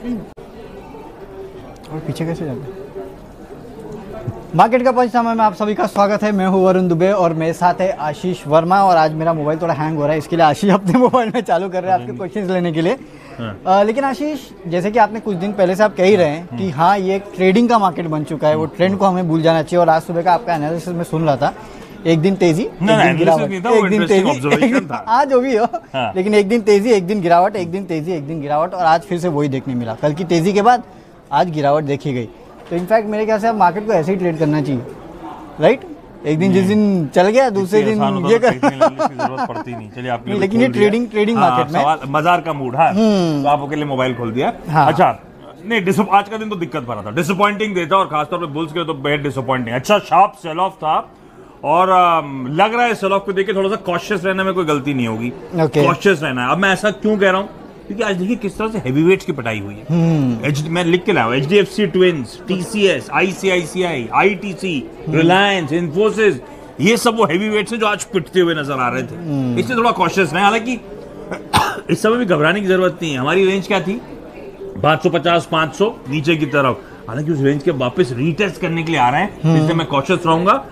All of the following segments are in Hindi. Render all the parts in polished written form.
और पीछे कैसे जाते हैं? मार्केट का पंचनामा में आप सभी का स्वागत है। मैं हूं वरुण दुबे और मेरे साथ है आशीष वर्मा। और आज मेरा मोबाइल थोड़ा हैंग हो रहा है, इसके लिए आशीष अपने मोबाइल में चालू कर रहे हैं आपके क्वेश्चंस लेने के लिए। लेकिन आशीष, जैसे कि आपने कुछ दिन पहले से आप कह ही रहे हैं कि हाँ, ये एक ट्रेडिंग का मार्केट बन चुका है, वो ट्रेंड को हमें भूल जाना चाहिए। और आज सुबह का आपका एनालिसिस में सुन रहा था, एक दिन तेजी, एक दिन गिरावट, एक दिन तेजी, आज जो भी हो, लेकिन एक दिन तेजी, एक दिन गिरावट, एक दिन तेजी, एक दिन गिरावट, और आज फिर से वही देखने मिला। कल की तेजी के बाद आज गिरावट देखी गई। तो इनफैक्ट मेरे ख्याल से आप मार्केट को ऐसे ही ट्रेड करना चाहिए, राइट? एक दिन जिस दिन चल गया, दूसरे दिन ये कर जरूरत पड़ती नहीं। चलिए आपके लिए, लेकिन ये ट्रेडिंग मार्केट में बाजार का मूड है, तो आप अकेले मोबाइल खोल दिया। अच्छा, नहीं, आज का दिन तो दिक्कत भरा था, डिसअपॉइंटिंग देता, और खासतौर पे बुल्स के तो बेहद डिसअपॉइंटिंग। अच्छा, शार्प सेल ऑफ था, और लग रहा है सेल ऑफ को देख के थोड़ा सा कॉशियस रहने में कोई गलती नहीं होगी। कॉशियस रहना है। अब मैं ऐसा क्यों कह रहा हूँ? क्योंकि आज देखिए किस तरह से हैवीवेट्स की पिटाई हुई है। मैं लिख के लाया हूं, HDFC twins, TCS, ICICI, ITC, Reliance, Infosys, ये सब वो हैवीवेट्स हैं जो आज पिटते हुए नजर आ रहे थे। इससे थोड़ा कॉशियस रहे। हालांकि इस समय भी घबराने की जरूरत नहीं है। हमारी रेंज क्या थी? 550, 500 नीचे की तरफ। हालांकि उस रेंज के वापस रीटेस्ट करने के लिए आ रहे हैं, इसलिए मैं कॉशियस रहूंगा।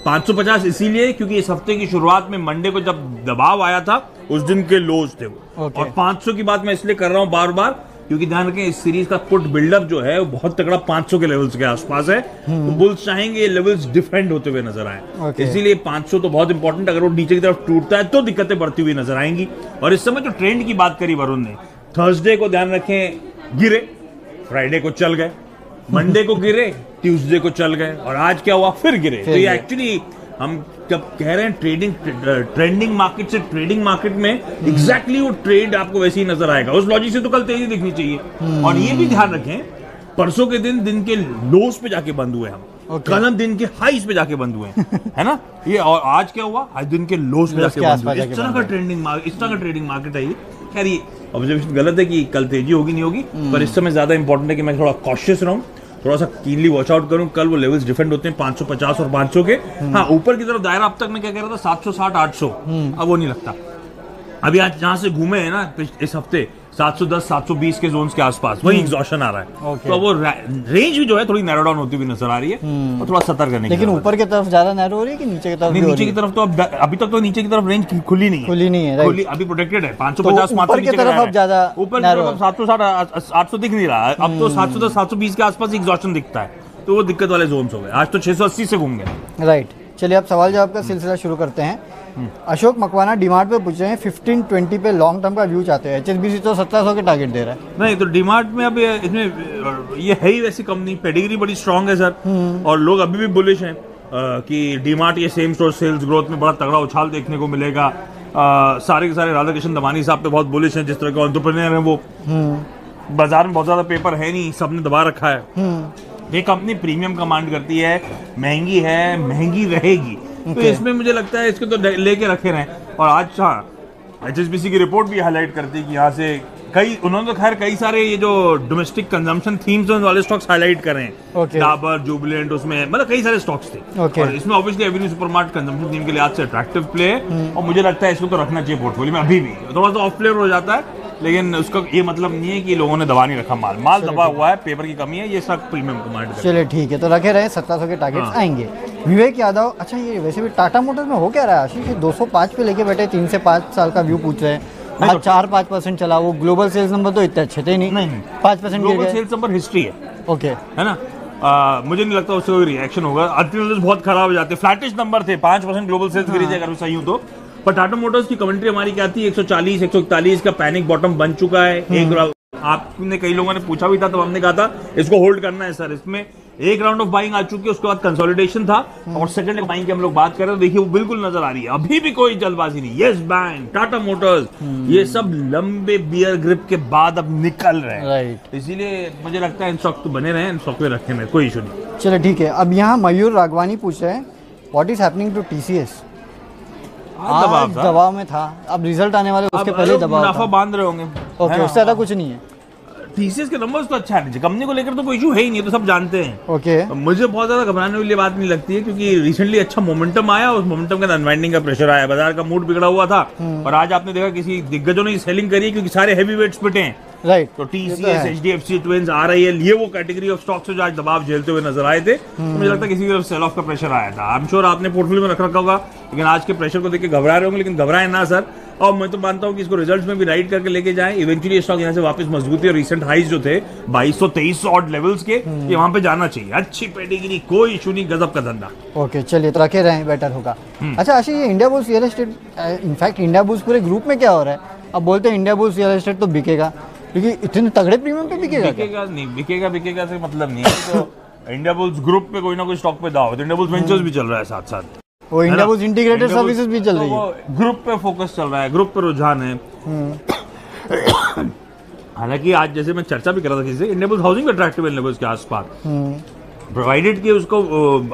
550 इसीलिए क्योंकि इस हफ्ते की शुरुआत में मंडे को जब दबाव आया था, उस दिन के लोज थे वो। और 500 की बात मैं इसलिए कर रहा हूं बार बार, क्योंकि ध्यान रखें इस सीरीज का पुट बिल्डअप जो है वो बहुत तगड़ा 500 के लेवल्स के आसपास है। तो बुल्स चाहेंगे ये लेवल्स डिफेंड होते हुए नजर आए, इसीलिए 500 तो बहुत इंपॉर्टेंट। अगर वो नीचे की तरफ टूटता है तो दिक्कतें बढ़ती हुई नजर आएंगी। और इस समय जो ट्रेंड की बात करी वरुण ने, थर्सडे को ध्यान रखें गिरे, फ्राइडे को चल गए, मंडे को गिरे, ट्यूसडे को चल गए, और आज क्या हुआ? फिर गिरे। तो ये एक्चुअली हम जब कह रहे हैं ट्रेंडिंग मार्केट से ट्रेडिंग मार्केट में, एग्जैक्टली वो ट्रेड आपको वैसे ही नजर आएगा। उस लॉजिक से तो कल तेजी दिखनी चाहिए। और ये भी ध्यान रखें, परसों के दिन के लोस पे जाके बंद हुए हम, कल हम दिन के हाईस पे जाके बंद हुए है ना ये। और आज क्या हुआ? आज दिन के लोस पे जाके बंद हुए। इस तरह का ट्रेडिंग मार्केट है ये। खैर, ये ऑब्जर्वेशन गलत है कि कल तेजी होगी नहीं होगी, पर इस समय ज्यादा इंपॉर्टेंट है कि मैं थोड़ा कॉशियस रहूं, थोड़ा सा कीनली वॉच आउट करूं। कल वो लेवल्स डिफेंड होते हैं 550 और 500 के। हाँ, ऊपर की तरफ दायरा अब तक मैं क्या कह रहा था, 760, 800, अब वो नहीं लगता। अभी आज जहां से घूमे हैं ना इस हफ्ते, 710, 720 के जोन्स के आसपास, वही एग्जॉशन आ रहा है। तो वो रेंज भी जो है थोड़ी नैरो डाउन होती हुई नजर आ रही है, और थोड़ा सतर्क रहने की। लेकिन ऊपर की तरफ ज्यादा नैरो हो रही है कि नीचे की तरफ? नीचे की तरफ तो अभी तक तो नीचे की तरफ रेंज खुली नहीं है, अभी प्रोटेक्टेड है। 550, ऊपर की तरफ अब ज्यादा, ऊपर 760, 800 दिख नहीं रहा है। अब तो 710, 720 के आसपास एग्जॉशन दिखता है, तो वो दिक्कत वाले जोन्स हो गए। आज तो 680 से घूम गए। राइट, चलिए अब सवाल जवाब का सिलसिला शुरू करते हैं। अशोक मकवाना डीमार्ट पे पूछ रहे हैं, 15-20 पे लॉन्ग टर्म का व्यू चाहते हैं। HSBC तो 1700 के टारगेट दे रहा है। नहीं, तो डीमार्ट में अब इसमें ये है ही वैसी कंपनी, पेडिग्री बड़ी स्ट्रांग है सर, और लोग अभी भी बुलिश हैं कि डीमार्ट ये सेम स्टोर सेल्स ग्रोथ में बड़ा तगड़ा उछाल देखने को मिलेगा। सारे के सारे राधा कृष्ण दमानी साहब पे बहुत बुलिश हैं, जिस तरह के एंटरप्रेन्योर हैं वो। बाजार में बहुत ज्यादा पेपर है नहीं, सबने दबा रखा है। ये कंपनी प्रीमियम कमांड करती है, महंगी है, महंगी रहेगी। तो इसमें मुझे लगता है इसको तो लेके रखे रहे। और आज HSBC की रिपोर्ट भी हाईलाइट करती है कि यहाँ से उन्होंने तो खैर कई सारे ये जो डोमेस्टिक कंजम्पशन थीम्स वाले स्टॉक्स हाईलाइट कर रहे हैं। डाबर, जुबिलेंट, उसमें मतलब कई सारे स्टॉक्स थे। और इसमें obviously Avenue supermart consumption theme के लिहाज से अट्रैक्टिव प्ले है, और मुझे लगता है इसको तो रखना चाहिए पोर्टफोलियो में। अभी भी थोड़ा सा ऑफ फ्लेवर हो जाता है, लेकिन उसका ये मतलब नहीं है कि लोगों ने दबा नहीं रखा। माल दबा हुआ है, पेपर की कमी है, ये सब प्रीमियम कमांड। चलिए ठीक है, तो रखे रहे 1700 के टारगेट्स आएंगे। विवेक यादव, अच्छा ये वैसे भी टाटा मोटर्स में हो क्या रहा है आशीष? 205 पे लेके बैठे, 3 से 5 साल का व्यू पूछ रहे हैं। आज 4-5% चला, वो ग्लोबल सेल्स नंबर तो इतने अच्छे थे नहीं। 5% ग्लोबल सेल्स नंबर हिस्ट्री है, है ना। मुझे नहीं लगता उससे कोई रिएक्शन होगा। अल्टरनेटिव्स बहुत खराब हो जाते हैं। फ्लैटिश नंबर थे, 5% ग्लोबल सेल्स गिरी थी, अगर सही हूं तो। पर टाटा मोटर्स की कमेंट्री हमारी क्या थी? 140, 141 का पैनिक बॉटम बन चुका है। एक आपने कई लोगों ने पूछा भी था, तो हमने कहा था इसको होल्ड करना है सर। इसमें एक राउंड ऑफ बाइंग आ चुकी है, उसके बाद कंसोलिडेशन था, और सेकंड बाइंग की हम लोग बात कर रहे हैं, तो देखिए वो बिल्कुल नजर आ रही है। अभी भी कोई जल्दबाजी नहीं। यस बैंक, टाटा मोटर्स, ये सब लंबे बियर ग्रिप के बाद अब निकल रहे हैं। इसीलिए मुझे लगता है इन स्टॉक तो बने रहे, इन स्टॉक पे रखने में कोई इशू नहीं। चलो ठीक है। अब यहाँ मयूर राघवानी पूछ रहे हैं, what is happening to TCS? आज दबाव में था, अब रिजल्ट आने वाले उसके पहले दबाव, मुनाफा बांध रहे होंगे। ओके, उससे ज्यादा कुछ नहीं है। TCS के नंबर्स तो अच्छा है, कंपनी को लेकर तो कोई इशू है ही नहीं, तो सब जानते हैं। ओके, मुझे बहुत ज्यादा घबराने वाली बात नहीं लगती है, क्योंकि रिसेंटली अच्छा मोमेंटम आया, उस मोमेंटम के अनवाइंडिंग का प्रेशर आया, बाजार का मूड बिगड़ा हुआ था, और आज आपने देखा किसी दिग्गजों ने सेलिंग करी, क्योंकि सारे हैवी वेट्स पिटे हैं। राइट। तो TCS, HDFC ट्विंस आ रही है, ये वो कैटेगरी ऑफ स्टॉक्स जो आज दबाव झेलते हुए नजर आए थे। तो मुझे लगता है किसी की तरफ सेल ऑफ का प्रेशर आया था। आई एम श्योर आपने पोर्टफोलियो में रख रखा होगा, लेकिन आज के प्रेशर को देख के घबरा रहे होंगे, लेकिन घबराए ना सर। और मैं तो मानता हूं कि इसको रिजल्ट्स में भी राइड करके लेके जाएं, इवेंचुअली स्टॉक यहाँ से वापस मजबूती और रिसेंट हाइज जो थे 2200-2300 ऑड लेवल्स के, ये वहां पे जाना चाहिए। अच्छी पेडिग्री, कोई इशू नहीं, गजब का धंधा। ओके चलिए, तो रखे रहें, बेटर होगा। अच्छा आशीष, ये India bulls real estate, in fact India bulls पूरे ग्रुप में क्या हो रहा है? अब बोलते हैं इंडिया बुल्स रियल एस्टेट तो बिकेगा, लेकिन इतने तगड़े प्रीमियम पे बिकेगा? बिकेगा नहीं, बिकेगा से मतलब नहीं है। तो इंडिया बुल्स ग्रुप पे कोई ना कोई स्टॉक पे दाव, तो इंडिया बुल्स वेंचर्स भी चल रहा है साथ साथ, वो इंडिया बुल्स इंटीग्रेटेड सर्विसेज भी चल रही है। ग्रुप पे फोकस चल रहा है, ग्रुप पे रुझान है। हालांकि आज जैसे मैं चर्चा भी कर रहा था किसी से, India bulls housing attractive levels के आसपास, प्रोवाइडेड कि उसको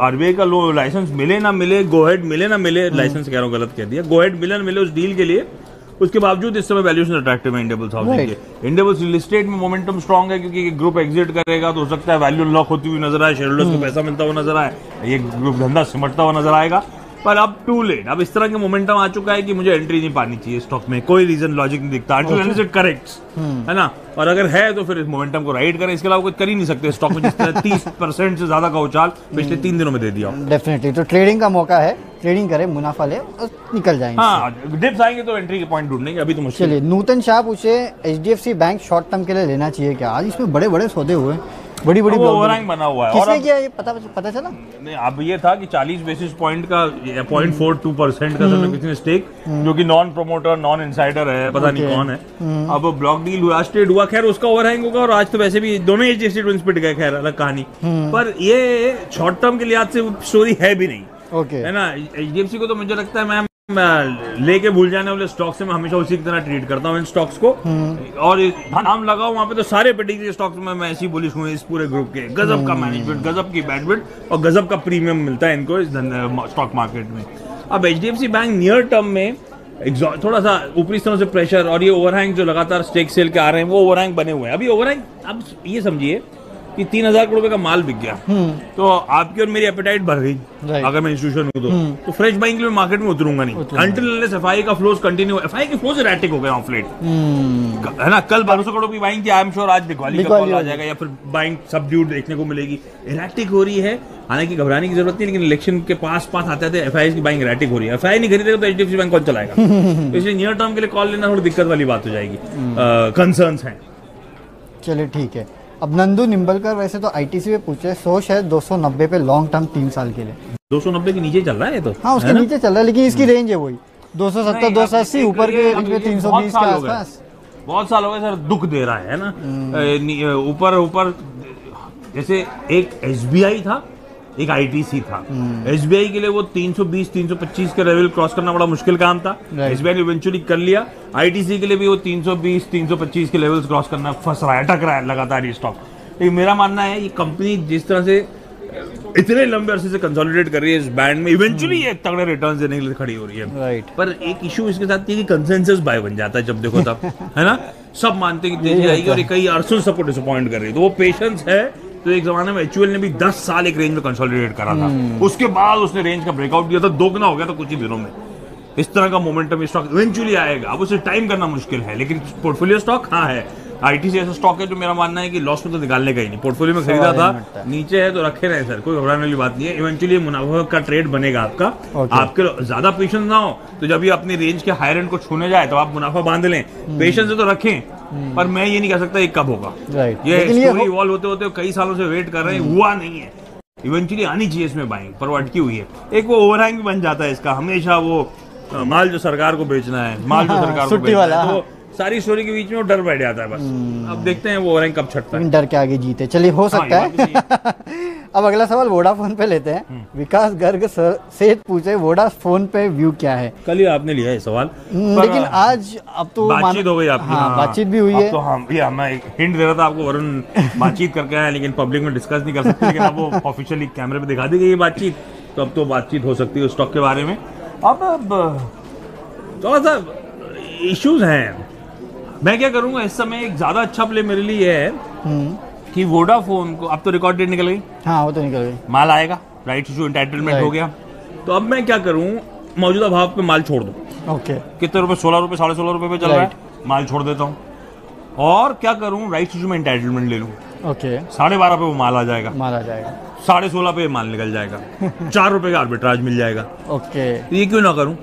आरबीआई का लो लाइसेंस मिले ना मिले, गो हेड मिले ना मिले, लाइसेंस कह रहा हूँ गलत कह दिया, गो हेड मिले ना मिले उस डील के लिए, उसके बावजूद इस समय वैल्यूएशन अट्रैक्टिव है इंडिया बुल्स हाउसिंग के। इंडिया बुल्स रियल एस्टेट में मोमेंटम स्ट्रांग है, क्योंकि ग्रुप एग्जिट करेगा तो हो सकता है वैल्यू अनलॉक होती हुई नजर आए, शेयर होल्डर्स को पैसा मिलता हुआ नजर आए, ये ग्रुप धंधा सिमटता हुआ नजर आएगा। पर अब टू लेट, अब इस तरह के मोमेंटम आ चुका है कि मुझे एंट्री नहीं पानी चाहिए स्टॉक में, कोई रीजन लॉजिक नहीं दिखता, until it corrects, है ना। और अगर है तो फिर इस मोमेंटम को राइड करें, इसके अलावा कुछ कर ही नहीं सकते स्टॉक में, जिस तरह 30% से ज्यादा का उछाल पिछले 3 दिनों में दे दिया। डेफिनेटली, तो ट्रेडिंग का मौका है, ट्रेडिंग करें, मुनाफा ले और निकल जाएंगे। हाँ, डिप्स आएंगे तो एंट्री के पॉइंट ढूंढेंगे, अभी तो मुश्किल। चलिए, नूतन शाह पूछे HDFC बैंक शॉर्ट टर्म के लिए लेना चाहिए क्या? आज इसमें बड़े बड़े सौदे हुए, बड़ी बड़ी ओवरहैंग बना हुआ है। किसने किया ये पता चला? नहीं, अब ये था कि 40 बेसिस पॉइंट का 0.42% का किसी ने स्टेक, जो कि नॉन प्रोमोटर नॉन इनसाइडर है, पता नहीं कौन है। अब ब्लॉक डील हुआ, ट्रेड हुआ, खैर उसका ओवरहैंग होगा। और आज तो वैसे भी दोनों HDFC ट्विंस पिट गए, खैर अलग कहानी। पर ये शॉर्ट टर्म के लिहाज से स्टोरी है भी नहीं, है ना। HDFC को तो मुझे लगता है मैम लेके भूल जाने वाले स्टॉक से मैं हमेशा उसी की तरह ट्रीट करता हूँ इन स्टॉक्स को। और नाम लगाओ वहां पे तो सारे पेडिग्री स्टॉक्स में मैं ऐसी बुलिश हूँ इस पूरे ग्रुप के। गजब का मैनेजमेंट, गजब की बैडविड्थ और गजब का प्रीमियम मिलता है इनको इस स्टॉक मार्केट में। अब HDFC बैंक नियर टर्म में थोड़ा सा ऊपरी स्तरों से प्रेशर और ये ओवरहैंग जो लगातार स्टेक सेल के आ रहे हैं, वो ओवरहैंग बने हुए हैं। अभी ओवरहैंग, अब ये समझिए कि 3000 करोड़ रुपए का माल बिक गया, तो आपकी और मेरी एपेटाइट बढ़ गई। अगर मैं इंस्टीट्यूशन हूं तो फ्रेश बाइंग के लिए मार्केट में उतरूंगा नहीं अंटिल एफआई का फ्लोज कंटिन्यू। एफआई के फ्लोज एरैटिक हो गए ऑफ लेट, है ना। कल 1200 करोड़ की बाइंग थी, आई एम श्योर आज दिवाली का कॉल आ जाएगा या फिर बाइंग सबड्यूड देखने को मिलेगी। एरैटिक हो रही है, हालांकि घबराने की जरूरत नहीं, लेकिन इलेक्शन के पास आते थे एफआई की बाइंग एरैटिक हो रही है। एफआई नहीं खरीदेगा तो HDFC बैंक कौन चलाएगा? तो इसलिए नियर टर्म के लिए कॉल लेना थोड़ी दिक्कत वाली बात हो जाएगी, कंसर्न्स हैं। चलिए ठीक है। अब नंदू निम्बलकर वैसे तो ITC पे पूछे, सोच है 290 पे लॉन्ग टर्म 3 साल के लिए। 290 के नीचे चल रहा है तो, हाँ उसके नीचे चल रहा है, लेकिन इसकी रेंज है वही 270 280, ऊपर के 320 के आसपास। बहुत साल हो गए सर, दुख दे रहा है ना। ऊपर जैसे एक SBI था, एक ITC था। SBI के लिए वो 320 325 के लेवल क्रॉस करना बड़ा मुश्किल काम था, SBI ने इवेंचुअली कर लिया। ITC के लिए भी वो 320 325 के लेवल्स क्रॉस करना फंस रहा है, अटक रहा है लगातार ये स्टॉक। लेकिन मेरा मानना है ये कंपनी जिस तरह से इतने लंबे अरसे से कंसोलिडेट कर रही है इस बैंड में, इवेंचुअली ये तगड़े रिटर्न्स देने के लिए खड़ी हो रही है। पर एक इशू इसके साथ ये कि कंसेंसस बाय बन जाता है जब देखो तब, है ना। सब मानते हैं कि तेजी आएगी और कई अरसों सबको डिसअपॉइंट कर रही है, तो वो पेशेंस है। तो एक जमाने में HUL ने भी 10 साल एक रेंज में कंसोलिडेट करा था, उसके बाद उसने रेंज का ब्रेकआउट दिया था, दोगुना हो गया था कुछ ही दिनों में। इस तरह का मोमेंटम स्टॉक इवेंचुअली आएगा, अब उसे टाइम करना मुश्किल है। लेकिन पोर्टफोलियो स्टॉक हाँ है, ITC ऐसा स्टॉक है जो मेरा मानना है कि लॉस में तो निकालने का ही नहीं। पोर्टफोलियो में खरीदा था, नीचे है तो रखे रहे सर, कोई घबराने वाली बात नहीं है। इवेंचुअली मुनाफा का ट्रेड बनेगा आपका। आपके ज्यादा पेशेंस ना हो तो जब ये अपनी रेंज के हायर एंड को छूने जाए तो आप मुनाफा बांध लें, पेशेंस तो रखें। पर मैं ये नहीं कह सकता ये कब होगा, ये स्टोरी इवॉल्व होते होते कई सालों से वेट कर रहे हैं, हुआ नहीं है। इवेंचुअली आनी चाहिए इसमें बाइंग, पर वो अटकी हुई है। एक वो ओवरहैंग भी बन जाता है इसका, हमेशा वो माल जो सरकार को बेचना है, माल जो सरकार को बेचना है, तो सारी स्टोरी के बीच में वो डर बैठ जाता है बस। अब देखते हैं वो ओवरहैंग कब छटता है। डर के आगे जीते, चलिए हो सकता है। अब अगला सवाल वोडाफोन पे लेते हैं। विकास गर्ग से पूछे, वोडाफोन पे व्यू क्या है? कल ही आपने लिया है सवाल, लेकिन आज अब तो बातचीत हो गई आपकी। हाँ, बातचीत भी हुई है। तो हाँ भैया, मैं एक हिंट दे रहा था आपको, वरुण बातचीत करके आया, लेकिन पब्लिक में डिस्कस नहीं कर सकते, लेकिन अब वो ऑफिशियली कैमरे पे दिखा दी गई है बातचीत, तो अब तो बातचीत हो सकती है उस स्टॉक के बारे में। अब थोड़ा सा इश्यूज हैं, मैं क्या करूंगा इस समय। एक ज्यादा अच्छा प्ले मेरे लिए ये है कि वोडाफोन को, अब तो रिकॉर्ड डेट निकल गई, हाँ वो तो निकल गई, माल आएगा, राइट इशू एंटाइटलमेंट हो गया, तो अब मैं क्या करूं, मौजूदा भाव पे माल छोड़ दूं। ओके, कितने रुपए, 16 रुपए 16.5 रुपए पे चल रहा है, माल छोड़ देता हूं। और क्या करूं, राइट इशू में एंटाइटलमेंट ले लूं, ओके 12.5 पे वो माल आ जाएगा, मार आ जाएगा, 16.5 पे माल निकल जाएगा, 4 रुपए का आर्बिट्राज मिल जाएगा। ओके ये क्यों ना करूं?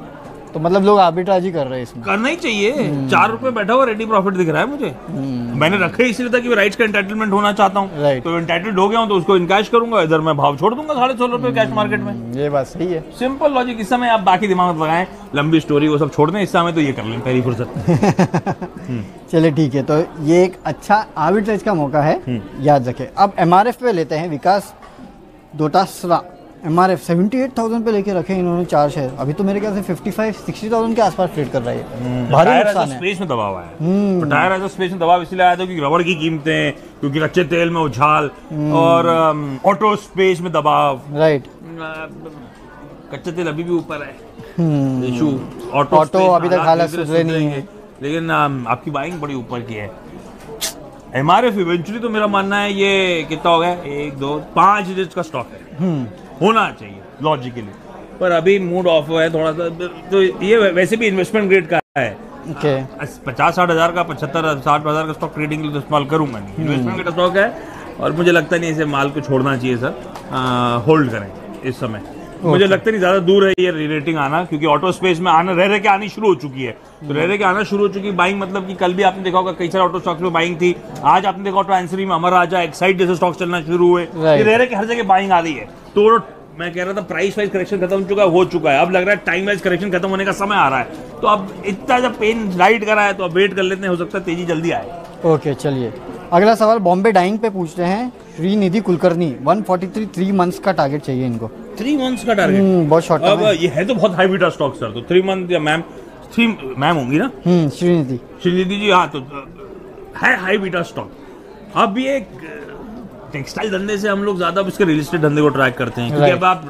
तो मतलब लोग आर्बिट्राज ही कर रहे हैं इसमें। करना ही चाहिए। 4 रुपए बैठा हुआ रेडी प्रॉफिट दिख रहा है मुझे। मैंने रखे इसलिए था कि राइट्स का एंटाइटलमेंट होना चाहता हूँ। Right. तो एंटाइटल्ड हो गया हूँ तो उसको इनकैश करूंगा, इधर मैं भाव छोड़ दूंगा 16.5 रुपए कैश मार्केट में। ये बात सही है। Simple logic. इस समय आप बाकी दिमाग में लगाएं, लंबी स्टोरी वो सब छोड़ दें, इस समय तो ये कर लें पहली फुर्सत। चलिए ठीक है, तो ये एक अच्छा आर्बिट्रेज का मौका है, याद रखें। अब एमआरएफ पे लेते हैं विकास डोटासरा। एमआरएफ 78,000 पे लेके रखे इन्होंने 4 शेयर। अभी तो मेरे ख्याल से 55-60,000 के आसपास ट्रेड कर रहा है। भारी नुकसान है। स्पेस में दबाव आया है। तो टायर एज स्पेस में दबाव इसलिए आया था क्योंकि रबड़ की कीमतें, क्योंकि कच्चे तेल में उछाल और ऑटो स्पेस में दबाव। राइट। कच्चे तेल अभी भी ऊपर है, इशू ऑटो अभी तक हालत सुधरे नहीं है, लेकिन आपकी बाइंग बड़ी ऊपर की है। एमआरएफ इवेंचुअली तो मेरा मानना है ये कितना हो गया, 1 2 5 डिजिट का स्टॉक है, होना चाहिए लॉजिकली, पर अभी मूड ऑफ है थोड़ा सा। तो ये वैसे भी इन्वेस्टमेंट ग्रेड का है। ओके 50-60 हजार का 75-60 हजार का स्टॉक ट्रेडिंग के लिए तो इस्तेमाल करूंगा नहीं। इन्वेस्टमेंट ग्रेड स्टॉक है और मुझे लगता नहीं इसे माल को छोड़ना चाहिए सर, होल्ड करें इस समय। मुझे लगता नहीं ज्यादा दूर है ये रेटिंग आना, क्योंकि ऑटो स्पेस में आना रह के आनी शुरू हो चुकी है। तो रह के आना शुरू हो चुकी बाइंग, मतलब कि कल भी आपने देखा होगा कई सारे ऑटो स्टॉक्स में बाइंग थी। आज आपने देखा ऑटो एंसरी में अमर राजा, एक्साइड जैसे स्टॉक चलना शुरू हुए। ये रह के हर जगह बाइंग आ रही है। तो मैं कह रहा था प्राइस वाइज करेक्शन खत्म हो चुका है, अब लग रहा है टाइम वाइज करेक्शन खत्म होने का समय आ रहा है। तो अब इतना जब पेन राइड करा है तो अब वेट कर लेते हैं, हो सकता है तेजी जल्दी आए। ओके चलिए अगला सवाल बॉम्बे डाइंग पे पूछते हैं श्रीनिधि कुलकर्णी। 143 3 मंथ्स का टारगेट चाहिए इनको। 3 मंथ्स का टारगेट, बहुत शॉर्ट अब ये है तो बहुत हाई बीटा स्टॉक सर। तो 3 मंथ या मैम होंगी ना श्रीनिधि जी, हाँ तो है हाई बीटा स्टॉक। अब ये टेक्सटाइल धंधे से हम लोग ज्यादा इसके रियल एस्टेट धंधे को ट्रैक करते हैं, क्योंकि अब आप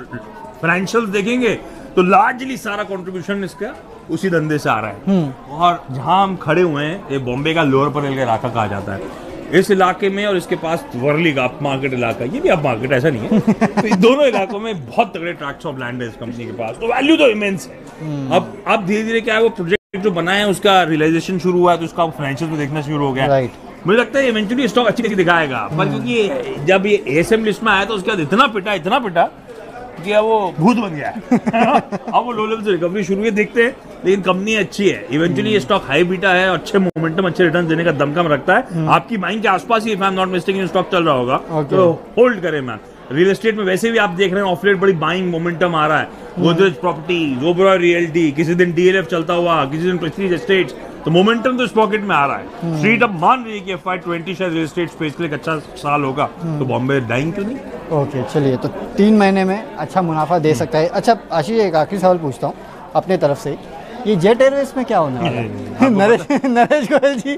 फाइनेंशियल देखेंगे तो लार्जली सारा कंट्रीब्यूशन इसका उसी धंधे से आ रहा है। और जहां हम खड़े हुए हैं ये बॉम्बे का लोअर परेल का इलाका कहा जाता है। इस इलाके में और इसके पास वर्ली का अप मार्केट इलाका, ये भी अप मार्केट ऐसा नहीं है। तो इन दोनों इलाकों में बहुत तगड़े ट्रैक्ट्स ऑफ लैंड है इस कंपनी के पास, तो वैल्यू तो इमेंस है। अब धीरे धीरे क्या है, वो प्रोजेक्ट जो बना है उसका रियलाइजेशन शुरू हुआ है, तो उसका फाइनेंशियल में देखना शुरू हो गया। मुझे लगता है इवेंचुअली स्टॉक अच्छी तरीके दिखाएगा, पर क्योंकि जब ये एएसएम लिस्ट में आया तो उसके बाद इतना पिटा कि अब वो भूत बन गया है। अब वो लो लेवल से रिकवरी शुरू है, देखते हैं। लेकिन कंपनी अच्छी है, इवेंचुअली ये स्टॉक हाई बीटा है, अच्छे मोमेंटम, अच्छे रिटर्न देने का दमखम रखता है। आपकी माइंड के आसपास ही if I am not mistaken stock चल रहा होगा, तो होल्ड करें मैम। रियल एस्टेट में वैसे भी आप देख रहे हैं ऑफ लेट बड़ी बाइंग मोमेंटम आ रहा है। गोदरेज प्रॉपर्टीज, ओबरॉय रियल्टी, किसी दिन डीएलएफ चलता हुआ, किसी दिन प्रेस्टीज एस्टेट्स, तो मोमेंटम तो इस पॉकेट में आ रहा है। स्ट्रीट अब मान रही है कि FY20 शायद रियल एस्टेट स्पेस के लिए एक अच्छा साल होगा, तो बॉम्बे डाइंग क्यों नहीं। ओके चलिए, तो 3 महीने में अच्छा मुनाफा दे सकता है। अच्छा आशीष, एक आखिरी सवाल पूछता हूँ अपने तरफ से, ये जेट एयरवेज में क्या होने वाला है? नरेश गोयल जी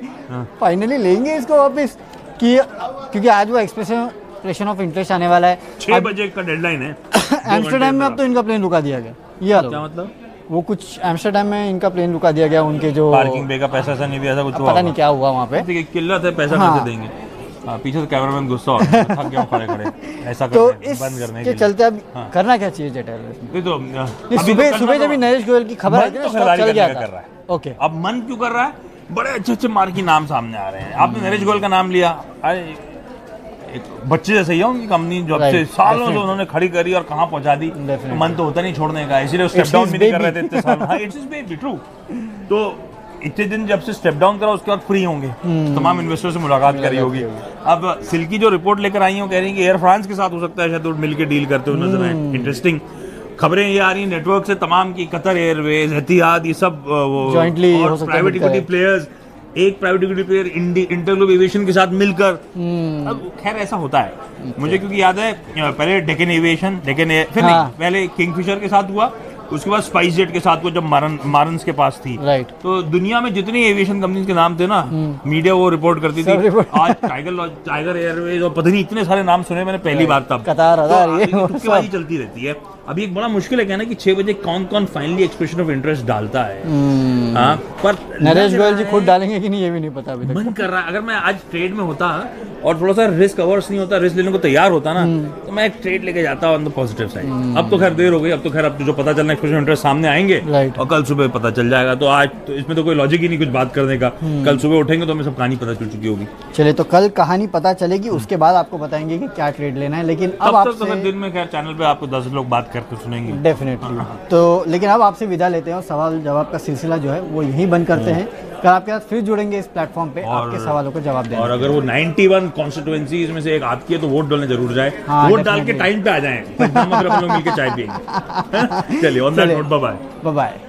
फाइनली लेंगे इसको वापस, क्योंकि आज वो एक्सप्रेशन ऑफ इंटरेस्ट आने वाला है। 6 बजे का डेडलाइन है एम्स्टरडैम में। अब तो इनका प्लेन रुका दिया गया, ये क्या मतलब? वो कुछ एम्स्टरडैम में इनका प्लेन रुका दिया गया, उनके जो पार्किंग पे का पैसा ऐसा नहीं दिया था, कुछ पता नहीं क्या हुआ वहाँ पे। किल्लत है, पैसा कैसे देंगे? पीछे से कैमरामैन गुस्सा हो रहा है, थक गया खड़े ऐसा तो बंद करने के चलते अब करना क्या चाहिए जेट एयरवेज में? तो सुबह जब नरेश गोयल की खबर आई थी ना, स्टॉक चल गया था। ओके, अब मन क्यों कर रहा है? बड़े अच्छे मार्की नाम सामने आ रहे हैं। आपने नरेश गोयल का नाम लिया, अरे एक बच्चे जैसे ही है उनकी कंपनी, जो अब से सालों से उन्होंने खड़ी करी और कहाँ पहुंचा दी। तो मन तो होता नहीं छोड़ने का, इसीलिए स्टेप डाउन भी नहीं कर रहे थे इतने साल। हाँ, इट्स हिज बेबी, ट्रू। तो इतने दिन जब से स्टेप डाउन करा उसके बाद फ्री होंगे, तमाम इन्वेस्टर से मुलाकात करी होगी। अब सिल्की जो रिपोर्ट लेकर आई हो, कह रही है कि एयर फ्रांस के साथ हो सकता है शायद मिलकर डील करते हुए नजर आए। इंटरेस्टिंग खबरें ये आ रही हैं नेटवर्क से तमाम की, कतर एयरवेज, एतिहाद, ये सब वो प्राइवेट इक्विटी प्लेयर्स, एक private equity player InterGlobe aviation के साथ मिलकर। अब खैर ऐसा होता है मुझे, क्योंकि याद है पहले डेक्कन एविएशन, फिर नहीं, पहले किंगफिशर के साथ हुआ, उसके बाद स्पाइस जेट के साथ हुआ जब मारन्स के पास थी। तो दुनिया में जितनी एविएशन कंपनी के नाम थे ना, मीडिया वो रिपोर्ट करती थी। आज टाइगर एयरवेज और पता नहीं इतने सारे नाम सुने मैंने पहली बार तब। कतार तुक्केबाजी चलती रहती है। अभी एक बड़ा मुश्किल है कहना कि 6 बजे कौन कौन फाइनली एक्सप्रेशन ऑफ इंटरेस्ट डालता है। हाँ, पर नरेश गोयल जी खुद डालेंगे कि नहीं ये भी नहीं पता अभी तक। मन कर रहा है, अगर मैं आज ट्रेड में होता और थोड़ा सा रिस्क अवर्स नहीं होता, रिस्क लेने को तैयार होता ना, तो मैं एक ट्रेड लेके जाता ऑन द पॉजिटिव साइड। अब तो खैर देर हो गई, अब तो खैर अब जो पता चलना एक्सप्रेशन इंटरेस्ट सामने आएंगे और कल सुबह पता चल जाएगा। तो आज तो इसमें तो कोई लॉजिक ही नहीं कुछ बात करने का। कल सुबह उठेंगे तो हमें सब कहानी पता चल चुकी होगी। चलिए, तो कल कहानी पता चलेगी, उसके बाद आपको बताएंगे कि क्या ट्रेड लेना है। लेकिन अब तब तक आपसे तो फिर दिन में खैर चैनल पे आपको 10 लोग बात करके सुनेंगे डेफिनेटली। तो लेकिन अब आपसे विदा लेते हैं और सवाल जवाब का सिलसिला जो है वो यहीं बंद करते हैं। कल आपके साथ फिर जुड़ेंगे इस प्लेटफॉर्म पे आपके सवालों को जवाब देने। और अगर वो 91 कॉन्स्टिट्यूएंसीज में से एक आपकी है तो वोट डालने जरूर जाए। हाँ, वोट डाल के टाइम पे आ जाए, हम लोग मिलकर चाय पियेंगे। चलिए, on that note, bye bye. Bye bye.